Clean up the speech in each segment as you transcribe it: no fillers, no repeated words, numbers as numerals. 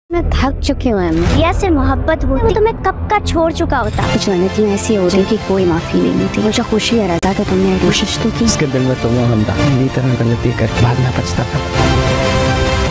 मैं थक चुकी हूँ रिया से मोहब्बत होती तो मैं कब का छोड़ चुका होता। कुछ गलतियाँ ऐसी हो रही कि कोई माफ़ी नहीं मिलती। मुझे खुशी है रज़ा कि तुमने कोशिश तो की। इसके दिल में तुम हमदा मेरी तरह गलती कर बाद में पछताता।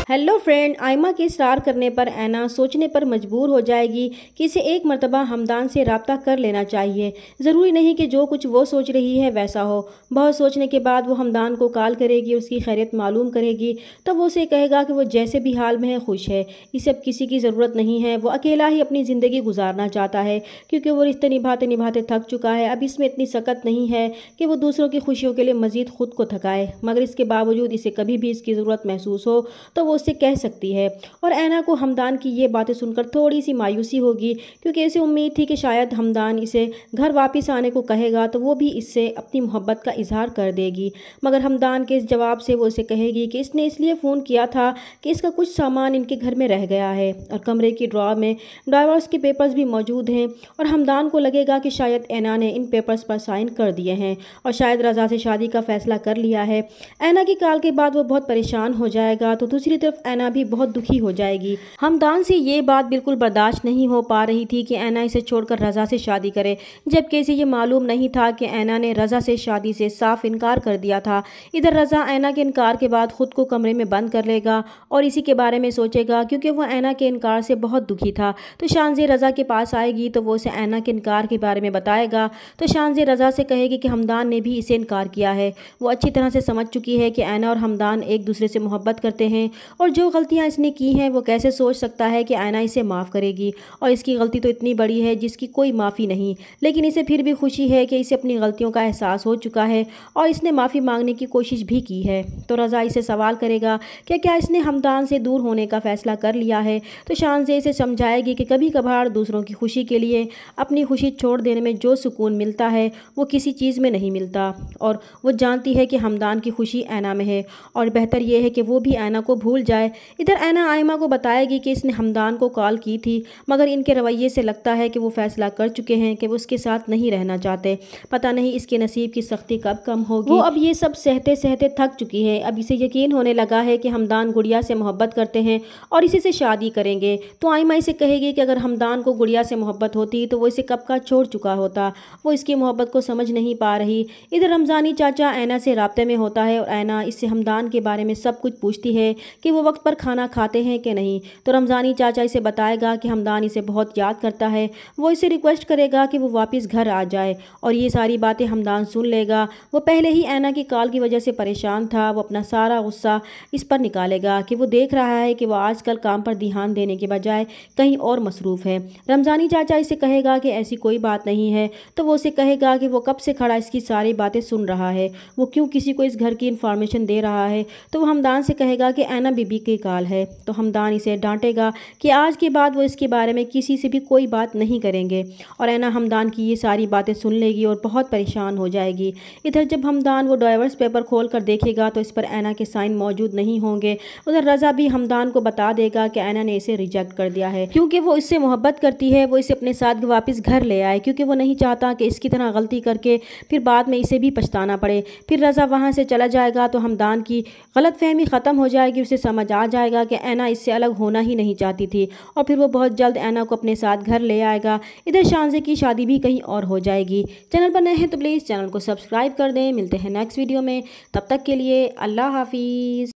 हेलो फ्रेंड, आयमा के इसरार करने पर ऐना सोचने पर मजबूर हो जाएगी कि इसे एक मर्तबा हमदान से रब्ता कर लेना चाहिए। ज़रूरी नहीं कि जो कुछ वो सोच रही है वैसा हो। बहुत सोचने के बाद वो हमदान को कॉल करेगी, उसकी खैरियत मालूम करेगी। तो वो उसे कहेगा कि वो जैसे भी हाल में है खुश है, इसे अब किसी की ज़रूरत नहीं है। वो अकेला ही अपनी ज़िंदगी गुजारना चाहता है क्योंकि वो रिश्ते निभाते निभाते थक चुका है। अब इसमें इतनी सकत नहीं है कि वो दूसरों की खुशियों के लिए मज़ीद ख़ुद को थकाए। मगर इसके बावजूद इसे कभी भी इसकी ज़रूरत महसूस हो तो वो उससे कह सकती है। और ऐना को हमदान की ये बातें सुनकर थोड़ी सी मायूसी होगी क्योंकि इसे उम्मीद थी कि शायद हमदान इसे घर वापस आने को कहेगा तो वो भी इससे अपनी मोहब्बत का इजहार कर देगी। मगर हमदान के इस जवाब से वो इसे कहेगी कि इसने इसलिए फ़ोन किया था कि इसका कुछ सामान इनके घर में रह गया है और कमरे की ड्रॉर में डाइवोर्स के पेपर्स भी मौजूद हैं। और हमदान को लगेगा कि शायद ऐना ने इन पेपर्स पर साइन कर दिए हैं और शायद रज़ा से शादी का फ़ैसला कर लिया है। ऐना की कॉल के बाद वो बहुत परेशान हो जाएगा तो दूसरी तरफ ऐना भी बहुत दुखी हो जाएगी। हमदान से ये बात बिल्कुल बर्दाश्त नहीं हो पा रही थी कि ऐना इसे छोड़कर रज़ा से शादी करे, जबकि इसे ये मालूम नहीं था कि ऐना ने रज़ा से शादी से साफ इनकार कर दिया था। इधर रज़ा ऐना के इनकार के बाद खुद को कमरे में बंद कर लेगा और इसी के बारे में सोचेगा क्योंकि वो ऐना के इनकार से बहुत दुखी था। तो शानज़े रज़ा के पास आएगी तो वो उसे ऐना के इनकार के बारे में बताएगा। तो शानज़े रज़ा से कहेगी कि हमदान ने भी इसे इनकार किया है। वो अच्छी तरह से समझ चुकी है कि ऐना और हमदान एक दूसरे से मोहब्बत करते हैं और जो गलतियाँ इसने की हैं वो कैसे सोच सकता है कि ऐना इसे माफ़ करेगी। और इसकी गलती तो इतनी बड़ी है जिसकी कोई माफ़ी नहीं, लेकिन इसे फिर भी खुशी है कि इसे अपनी गलतियों का एहसास हो चुका है और इसने माफ़ी मांगने की कोशिश भी की है। तो रज़ा इसे सवाल करेगा कि क्या इसने हमदान से दूर होने का फ़ैसला कर लिया है। तो शानज़े इसे समझाएगी कि कभी कभार दूसरों की खुशी के लिए अपनी खुशी छोड़ देने में जो सुकून मिलता है वो किसी चीज़ में नहीं मिलता। और वो जानती है कि हमदान की खुशी ऐना में है और बेहतर ये है कि वो भी ऐना को भूल जाए। इधर ऐना आयमा को बताएगी कि इसने हमदान को कॉल की थी, मगर इनके रवैये से लगता है कि वो फ़ैसला कर चुके हैं कि वो उसके साथ नहीं रहना चाहते। पता नहीं इसके नसीब की सख्ती कब कम होगी। वो अब ये सब सहते सहते थक चुकी है। अब इसे यकीन होने लगा है कि हमदान गुड़िया से मोहब्बत करते हैं और इसी से शादी करेंगे। तो आयमा इसे कहेगी कि अगर हमदान को गुड़िया से मोहब्बत होती तो वो इसे कब का छोड़ चुका होता। वो इसकी मोहब्बत को समझ नहीं पा रही। इधर रमज़ानी चाचा ऐना से राब्ते में होता है और ऐना इससे हमदान के बारे में सब कुछ पूछती है कि वो वक्त पर खाना खाते हैं कि नहीं। तो रमज़ानी चाचा इसे बताएगा कि हमदान इसे बहुत याद करता है। वो इसे रिक्वेस्ट करेगा कि वो वापस घर आ जाए और ये सारी बातें हमदान सुन लेगा। वो पहले ही ऐना की कॉल की वजह से परेशान था। वो अपना सारा गुस्सा इस पर निकालेगा कि वो देख रहा है कि वो आजकल काम पर ध्यान देने के बजाय कहीं और मसरूफ़ है। रमज़ानी चाचा इसे कहेगा कि ऐसी कोई बात नहीं है। तो वो उसे कहेगा कि वो कब से खड़ा इसकी सारी बातें सुन रहा है, वो क्यों किसी को इस घर की इन्फॉर्मेशन दे रहा है। तो वो हमदान से कहेगा कि ऐना बीबी की कॉल है। तो हमदान इसे डांटेगा कि आज के बाद वो इसके बारे में किसी से भी कोई बात नहीं करेंगे। और ऐना हमदान की ये सारी बातें सुन लेगी और बहुत परेशान हो जाएगी। इधर जब हमदान वो डाइवोर्स पेपर खोल कर देखेगा तो इस पर ऐना के साइन मौजूद नहीं होंगे। उधर रज़ा भी हमदान को बता देगा कि ऐना ने इसे रिजेक्ट कर दिया है क्योंकि वो इससे मोहब्बत करती है। वो इसे अपने साथ वापस घर ले आए क्योंकि वो नहीं चाहता कि इसकी तरह गलती करके फिर बाद में इसे भी पछताना पड़े। फिर रज़ा वहाँ से चला जाएगा तो हमदान की गलतफहमी ख़त्म हो जाएगी। उसे समझ आ जाएगा कि ऐना इससे अलग होना ही नहीं चाहती थी और फिर वो बहुत जल्द ऐना को अपने साथ घर ले आएगा। इधर शानज़े की शादी भी कहीं और हो जाएगी। चैनल पर नए हैं तो प्लीज़ चैनल को सब्सक्राइब कर दें। मिलते हैं नेक्स्ट वीडियो में, तब तक के लिए अल्लाह हाफिज़।